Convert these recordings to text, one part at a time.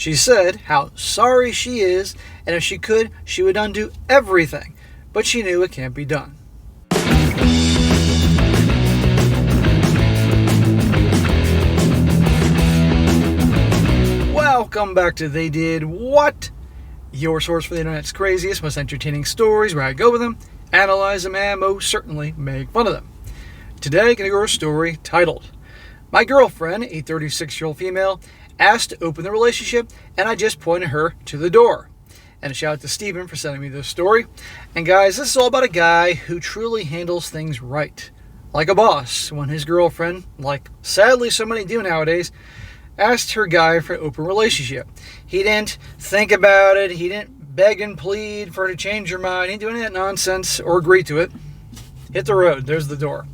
She said how sorry she is, and if she could, she would undo everything, but she knew it can't be done. Welcome back to They Did What? Your source for the internet's craziest, most entertaining stories, where I go with them, analyze them, and most certainly make fun of them. Today, I'm going to go over a story titled, My Girlfriend, a 36-year-old female, asked to open the relationship, and I just pointed her to the door. And a shout out to Steven for sending me this story. And guys, this is all about a guy who truly handles things right. Like a boss, when his girlfriend, like sadly so many do nowadays, asked her guy for an open relationship. He didn't think about it. He didn't beg and plead for her to change her mind. He didn't do any of that nonsense or agree to it. Hit the road. There's the door.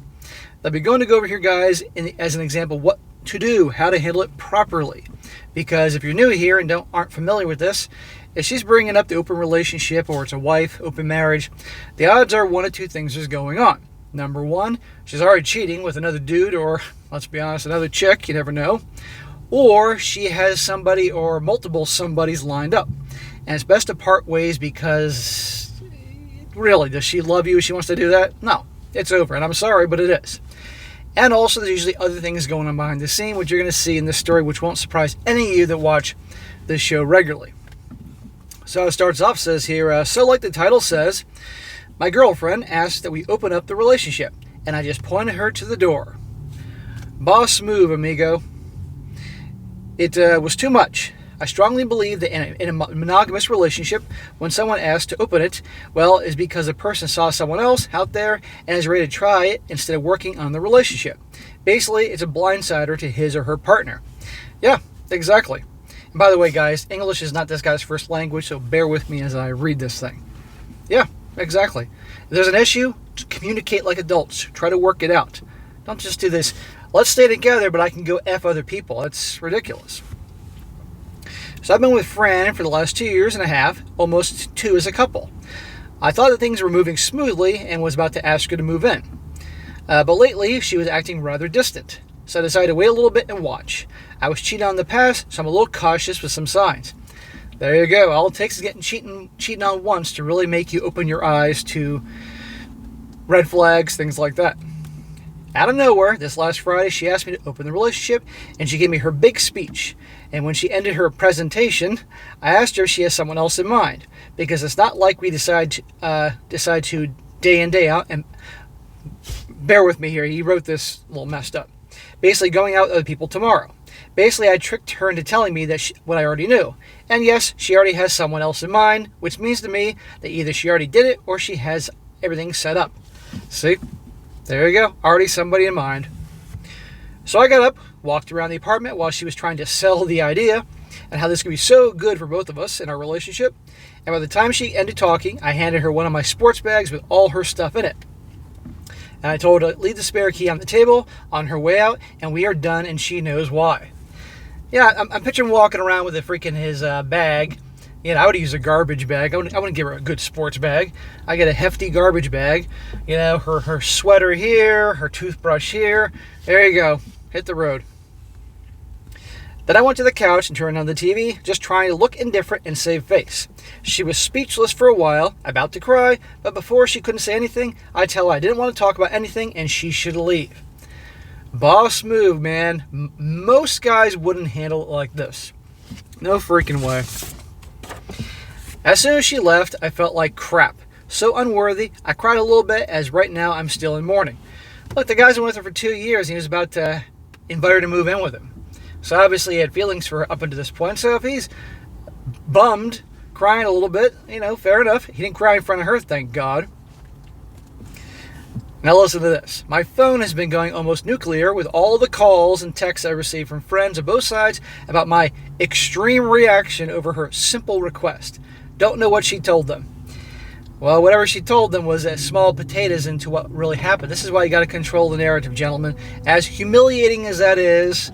I'll be going to go over here, guys, as an example, what to do, how to handle it properly. Because if you're new here and aren't familiar with this, if she's bringing up the open relationship or it's a wife, open marriage, the odds are one of two things is going on. Number one, she's already cheating with another dude or, let's be honest, another chick, you never know. Or she has somebody or multiple somebodies lined up. And it's best to part ways because, really, does she love you? She wants to do that? No, it's over. And I'm sorry, but it is. And also, there's usually other things going on behind the scene, which you're going to see in this story, which won't surprise any of you that watch this show regularly. So it starts off, says here, so like the title says, my girlfriend asked that we open up the relationship, and I just pointed her to the door. Boss move, amigo. It was too much. I strongly believe that in a monogamous relationship, when someone asks to open it, well, is because the person saw someone else out there and is ready to try it instead of working on the relationship. Basically, it's a blindsider to his or her partner. Yeah, exactly. And by the way, guys, English is not this guy's first language, so bear with me as I read this thing. Yeah, exactly. If there's an issue, communicate like adults. Try to work it out. Don't just do this, let's stay together, but I can go F other people. That's ridiculous. So I've been with Fran for the last 2 years and a half, almost 2 as a couple. I thought that things were moving smoothly and was about to ask her to move in. But lately, she was acting rather distant. So I decided to wait a little bit and watch. I was cheating on in the past, so I'm a little cautious with some signs. There you go. All it takes is getting cheating on once to really make you open your eyes to red flags, things like that. Out of nowhere, this last Friday, she asked me to open the relationship, and she gave me her big speech. And when she ended her presentation, I asked her if she has someone else in mind, because it's not like we decide to day in, day out, and bear with me here, he wrote this a little messed up. Basically, going out with other people tomorrow. Basically, I tricked her into telling me that what I already knew. And yes, she already has someone else in mind, which means to me that either she already did it or she has everything set up. See? There you go. Already somebody in mind. So I got up, walked around the apartment while she was trying to sell the idea and how this could be so good for both of us in our relationship. And by the time she ended talking, I handed her one of my sports bags with all her stuff in it. And I told her to leave the spare key on the table on her way out, and we are done, and she knows why. Yeah, I'm picturing walking around with his bag. You know, I would use a garbage bag. I wouldn't give her a good sports bag. I get a hefty garbage bag. You know, her sweater here, her toothbrush here. There you go. Hit the road. Then I went to the couch and turned on the TV, just trying to look indifferent and save face. She was speechless for a while, about to cry, but before she couldn't say anything, I tell her I didn't want to talk about anything and she should leave. Boss move, man. Most guys wouldn't handle it like this. No freaking way. As soon as she left, I felt like crap. So unworthy, I cried a little bit as right now I'm still in mourning. Look, the guy's been with her for 2 years and he was about to invite her to move in with him. So obviously he had feelings for her up until this point. So if he's bummed, crying a little bit, you know, fair enough. He didn't cry in front of her, thank God. Now listen to this. My phone has been going almost nuclear with all the calls and texts I received from friends of both sides about my extreme reaction over her simple request. Don't know what she told them. Well, whatever she told them was small potatoes into what really happened. This is why you got to control the narrative, gentlemen. As humiliating as that is,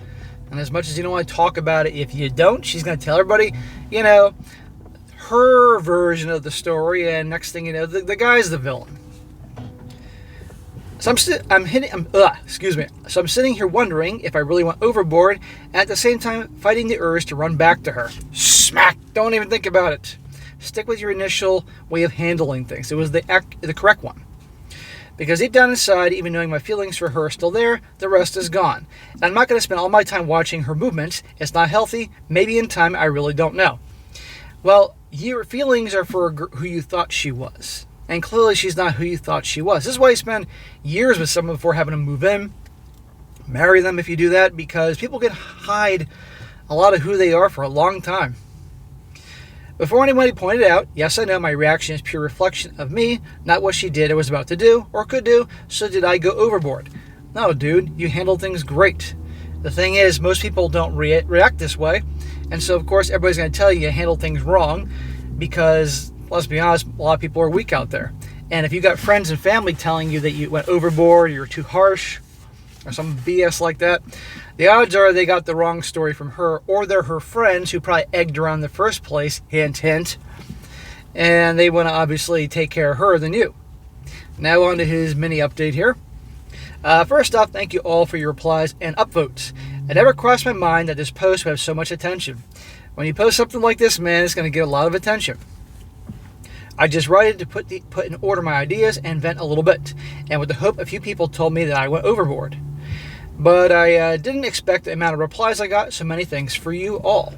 and as much as you don't want to talk about it, if you don't, she's going to tell everybody, you know, her version of the story, and next thing you know, the guy's the villain. So I'm sitting here wondering if I really went overboard, and at the same time fighting the urge to run back to her. Smack! Don't even think about it. Stick with your initial way of handling things. It was the correct one. Because deep down inside, even knowing my feelings for her are still there, the rest is gone. And I'm not going to spend all my time watching her movements. It's not healthy. Maybe in time, I really don't know. Well, your feelings are for who you thought she was. And clearly she's not who you thought she was. This is why you spend years with someone before having to move in. Marry them if you do that, because people can hide a lot of who they are for a long time. Before anybody pointed out, yes, I know my reaction is pure reflection of me, not what she did or was about to do or could do, so did I go overboard? No, dude, you handled things great. The thing is, most people don't react this way, and so of course everybody's going to tell you handle things wrong because, let's be honest, a lot of people are weak out there. And if you got friends and family telling you that you went overboard, or you're too harsh, or some BS like that, the odds are they got the wrong story from her, or they're her friends who probably egged her on in the first place, hint, hint, and they want to obviously take care of her than you. Now on to his mini update here. First off, thank you all for your replies and upvotes. It never crossed my mind that this post would have so much attention. When you post something like this, man, it's going to get a lot of attention. I just write it to put in order my ideas and vent a little bit, and with the hope a few people told me that I went overboard. But I didn't expect the amount of replies I got, so many thanks for you all.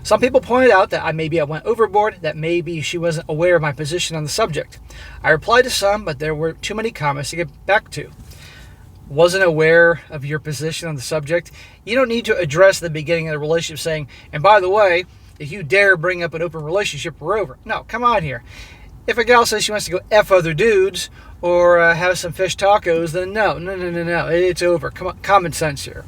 Some people pointed out that maybe I went overboard, that maybe she wasn't aware of my position on the subject. I replied to some, but there were too many comments to get back to. Wasn't aware of your position on the subject? You don't need to address the beginning of the relationship saying, and by the way, if you dare bring up an open relationship, we're over. No, come on here. If a gal says she wants to go F other dudes or have some fish tacos, then no. It's over. Come on, common sense here.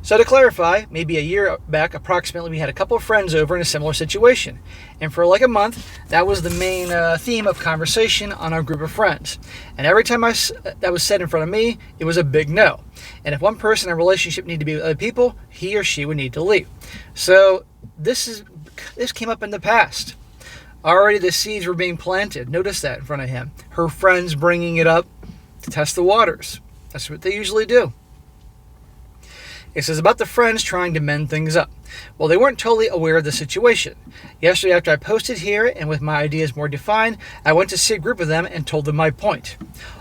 So to clarify, maybe a year back, approximately, we had a couple of friends over in a similar situation. And for like a month, that was the main theme of conversation on our group of friends. And every time that was said in front of me, it was a big no. And if one person in a relationship needed to be with other people, he or she would need to leave. So this came up in the past. Already the seeds were being planted. Notice that in front of him. Her friends bringing it up to test the waters. That's what they usually do. It says about the friends trying to mend things up. Well, they weren't totally aware of the situation. Yesterday after I posted here and with my ideas more defined, I went to see a group of them and told them my point.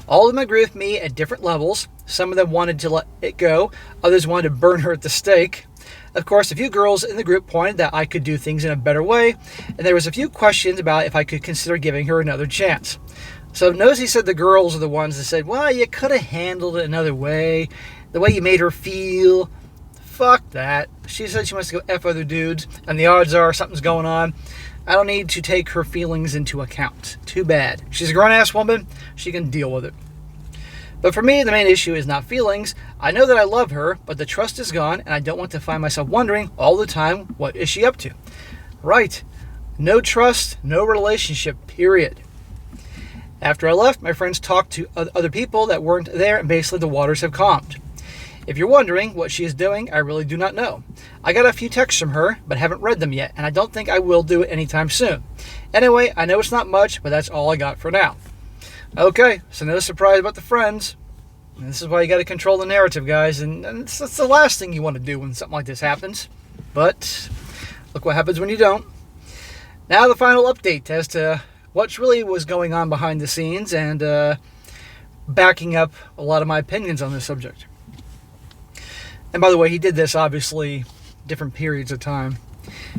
All of them agree with me at different levels. Some of them wanted to let it go. Others wanted to burn her at the stake. Of course, a few girls in the group pointed that I could do things in a better way, and there was a few questions about if I could consider giving her another chance. So notice he said the girls are the ones that said, well, you could have handled it another way, the way you made her feel. Fuck that. She said she wants to go F other dudes, and the odds are something's going on. I don't need to take her feelings into account. Too bad. She's a grown-ass woman. She can deal with it. But for me, the main issue is not feelings. I know that I love her, but the trust is gone, and I don't want to find myself wondering all the time, what is she up to? Right. No trust, no relationship, period. After I left, my friends talked to other people that weren't there, and basically the waters have calmed. If you're wondering what she is doing, I really do not know. I got a few texts from her, but haven't read them yet, and I don't think I will do it anytime soon. Anyway, I know it's not much, but that's all I got for now. Okay, so no surprise about the friends. And this is why you got to control the narrative, guys, and that's the last thing you want to do when something like this happens. But look what happens when you don't. Now the final update as to what really was going on behind the scenes and backing up a lot of my opinions on this subject. And by the way, he did this, obviously, different periods of time.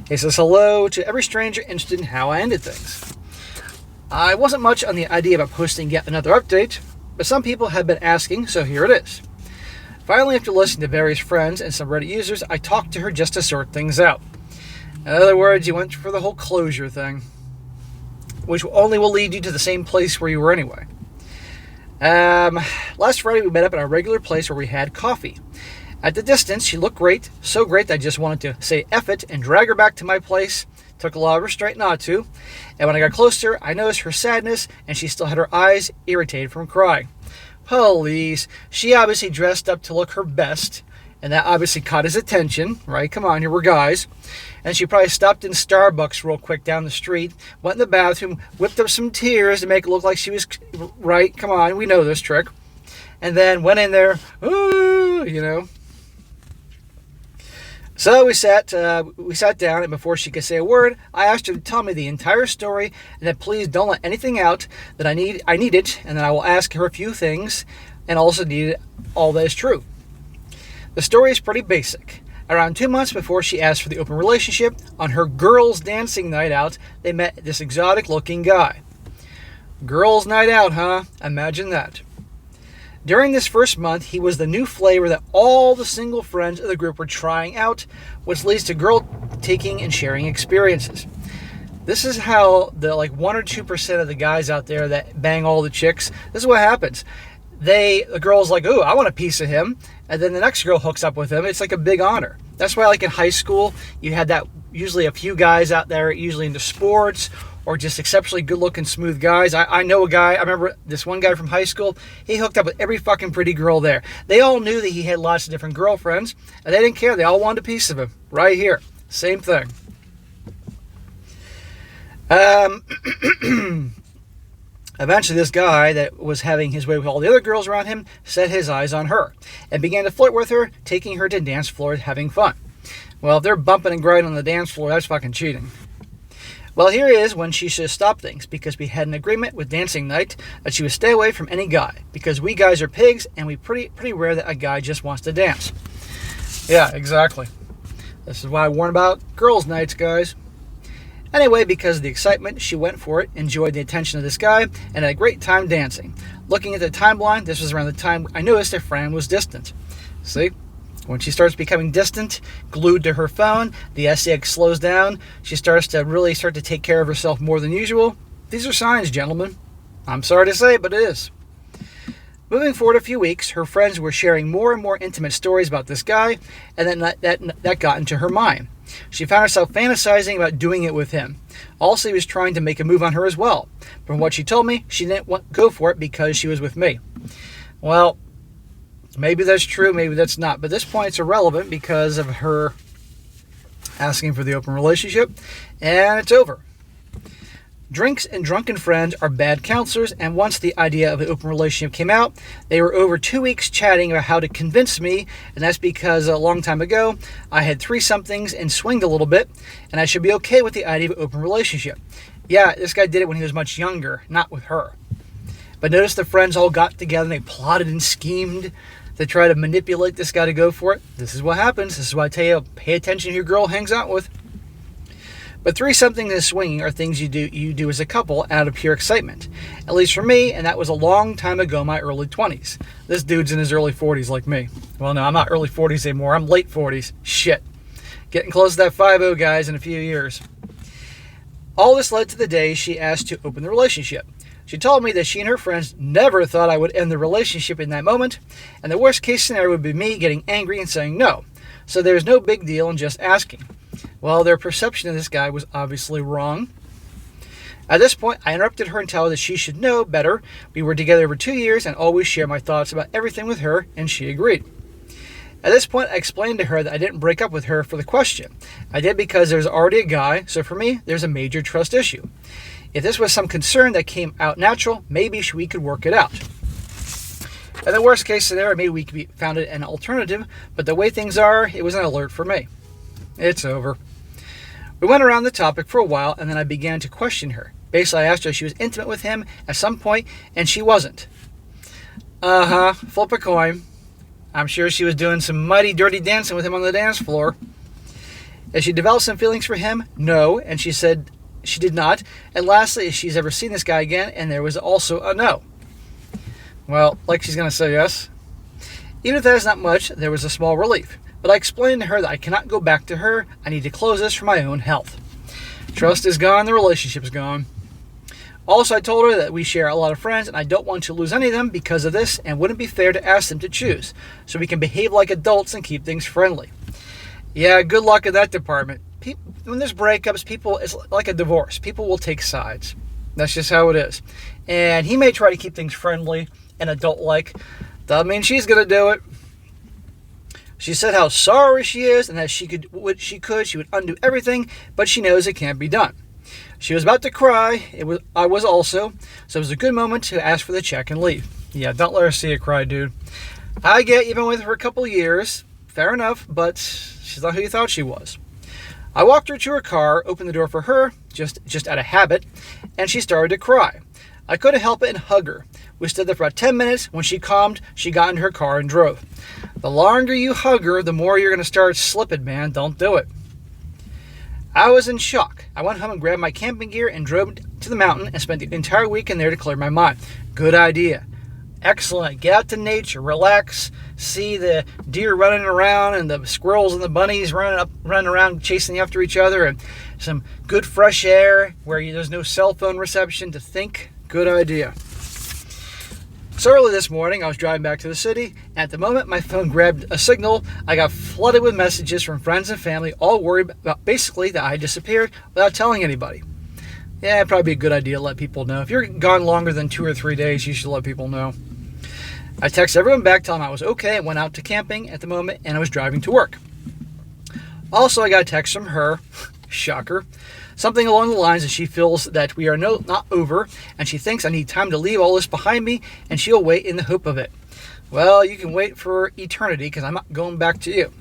He says, hello to every stranger interested in how I ended things. I wasn't much on the idea about posting yet another update, but some people have been asking, so here it is. Finally, after listening to various friends and some Reddit users, I talked to her just to sort things out. In other words, you went for the whole closure thing, which only will lead you to the same place where you were anyway. Last Friday, we met up at our regular place where we had coffee. At the distance, she looked great, so great that I just wanted to say F it and drag her back to my place. Took a lot of restraint not to. And when I got closer, I noticed her sadness, and she still had her eyes irritated from crying. Police. She obviously dressed up to look her best, And that obviously caught his attention, right? Come on, here we're guys. And she probably stopped in Starbucks real quick down the street, went in the bathroom, whipped up some tears to make it look like she was right. Come on, we know this trick. And then went in there, ooh, you know. So we sat down, and before she could say a word, I asked her to tell me the entire story, and that please don't let anything out that I need it, and then I will ask her a few things, and also need all that is true. The story is pretty basic. Around 2 months before she asked for the open relationship, on her girls' dancing night out, they met this exotic-looking guy. Girls' night out, huh? Imagine that. During this first month, he was the new flavor that all the single friends of the group were trying out, which leads to girl taking and sharing experiences. This is how the 1 or 2% of the guys out there that bang all the chicks, this is what happens. The girl's like, ooh, I want a piece of him. And then the next girl hooks up with him. It's like a big honor. That's why, like in high school, you had that usually a few guys out there, usually into sports or just exceptionally good-looking, smooth guys. I know a guy, I remember this one guy from high school, he hooked up with every fucking pretty girl there. They all knew that he had lots of different girlfriends, and they didn't care. They all wanted a piece of him. Right here. Same thing. Eventually, this guy that was having his way with all the other girls around him set his eyes on her and began to flirt with her, taking her to dance floors, having fun. Well, if they're bumping and grinding on the dance floor, that's fucking cheating. Well, here is when she should stop things, because we had an agreement with dancing night that she would stay away from any guy, because we guys are pigs, and we pretty rare that a guy just wants to dance. Yeah, exactly. This is why I warn about girls' nights, guys. Anyway, because of the excitement, she went for it, enjoyed the attention of this guy, and had a great time dancing. Looking at the timeline, this was around the time I noticed that Fran was distant. See? When she starts becoming distant, glued to her phone, the SEX slows down, she starts to take care of herself more than usual. These are signs, gentlemen. I'm sorry to say, but it is. Moving forward a few weeks, her friends were sharing more and more intimate stories about this guy, and then that got into her mind. She found herself fantasizing about doing it with him. Also, he was trying to make a move on her as well. From what she told me, she didn't go for it because she was with me. Well, maybe that's true, maybe that's not. But at this point, it's irrelevant because of her asking for the open relationship, and it's over. Drinks and drunken friends are bad counselors, and once the idea of an open relationship came out, they were over 2 weeks chatting about how to convince me, and that's because a long time ago, I had 3-somethings and swinged a little bit, and I should be okay with the idea of an open relationship. Yeah, this guy did it when he was much younger, not with her. But notice the friends all got together and they plotted and schemed to try to manipulate this guy to go for it. This is what happens. This is why I tell you, pay attention to who your girl hangs out with. But 3-something and swinging are things you do as a couple out of pure excitement. At least for me, and that was a long time ago, my early 20s. This dude's in his early 40s like me. Well, no, I'm not early 40s anymore. I'm late 40s. Shit. Getting close to that 5-0, guys, in a few years. All this led to the day she asked to open the relationship. She told me that she and her friends never thought I would end the relationship in that moment, and the worst case scenario would be me getting angry and saying no. So there's no big deal in just asking. Well, their perception of this guy was obviously wrong. At this point, I interrupted her and told her that she should know better. We were together over 2 years and always share my thoughts about everything with her, and she agreed. At this point, I explained to her that I didn't break up with her for the question. I did because there's already a guy, so for me, there's a major trust issue. If this was some concern that came out natural, maybe we could work it out. In the worst case scenario, maybe we could found an alternative, but the way things are, it was an alert for me. It's over. We went around the topic for a while, and then I began to question her. Basically, I asked her if she was intimate with him at some point, and she wasn't. Flip a coin. I'm sure she was doing some mighty dirty dancing with him on the dance floor. Has she developed some feelings for him? No, and she said she did not. And lastly, if she's ever seen this guy again, and there was also a no. Well, like she's going to say yes. Even if that is not much, there was a small relief. But I explained to her that I cannot go back to her. I need to close this for my own health. Trust is gone. The relationship is gone. Also, I told her that we share a lot of friends, and I don't want to lose any of them because of this, and wouldn't be fair to ask them to choose. So we can behave like adults and keep things friendly. Yeah, good luck in that department. When there's breakups, it's like a divorce. People will take sides. That's just how it is. And he may try to keep things friendly and adult-like. Doesn't mean she's going to do it. She said how sorry she is and that she would undo everything, but she knows it can't be done. She was about to cry. I was also, so it was a good moment to ask for the check and leave. Yeah, don't let her see you cry, dude. I get you've been with her for a couple years. Fair enough, but she's not who you thought she was. I walked her to her car, opened the door for her, just out of habit, and she started to cry. I couldn't help it and hug her. We stood there for about 10 minutes. When she calmed, she got in her car and drove. The longer you hug her, the more you're going to start slipping, man. Don't do it. I was in shock. I went home and grabbed my camping gear and drove to the mountain and spent the entire weekend there to clear my mind. Good idea. Excellent. Get out to nature, relax, see the deer running around and the squirrels and the bunnies running around chasing after each other, and some good fresh air where there's no cell phone reception to think. Good idea. So early this morning, I was driving back to the city, and at the moment my phone grabbed a signal, I got flooded with messages from friends and family, all worried about basically that I had disappeared without telling anybody. Yeah, it'd probably be a good idea to let people know. If you're gone longer than 2 or 3 days, you should let people know. I texted everyone back telling them I was okay and went out to camping at the moment, and I was driving to work. Also, I got a text from her, shocker, something along the lines that she feels that we are not over, and she thinks I need time to leave all this behind me, and she'll wait in the hope of it. Well, you can wait for eternity, because I'm not going back to you.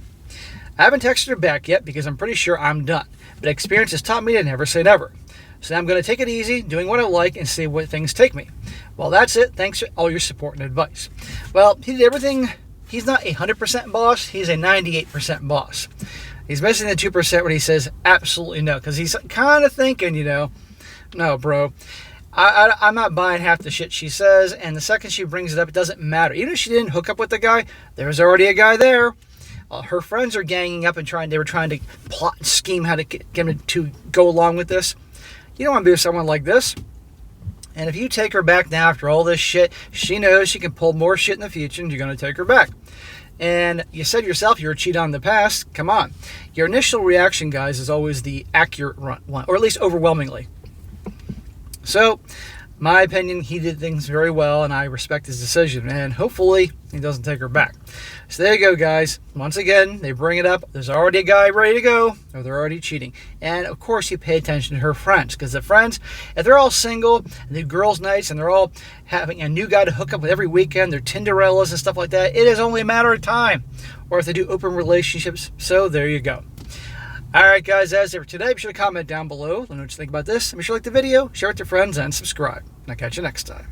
I haven't texted her back yet, because I'm pretty sure I'm done, but experience has taught me to never say never. So now I'm going to take it easy, doing what I like, and see where things take me. Well, that's it. Thanks for all your support and advice. Well, he did everything. He's not a 100% boss. He's a 98% boss. He's missing the 2% when he says absolutely no, because he's kind of thinking, no, bro. I'm not buying half the shit she says, and the second she brings it up, it doesn't matter. Even if she didn't hook up with the guy, there's already a guy there. Her friends are ganging up and they were trying to plot and scheme how to get him to go along with this. You don't want to be with someone like this. And if you take her back now after all this shit, she knows she can pull more shit in the future, and you're going to take her back. And you said yourself you were cheated on in the past. Come on. Your initial reaction, guys, is always the accurate one, or at least overwhelmingly. So, my opinion, he did things very well, and I respect his decision. And hopefully, he doesn't take her back. So there you go, guys. Once again, they bring it up. There's already a guy ready to go, or they're already cheating. And, of course, you pay attention to her friends. Because the friends, if they're all single, and they do girls' nights, and they're all having a new guy to hook up with every weekend, they're Tinderellas and stuff like that, it is only a matter of time. Or if they do open relationships. So there you go. Alright guys, that's it for today. Be sure to comment down below. Let me know what you think about this. And be sure to like the video, share it with your friends, and subscribe. And I'll catch you next time.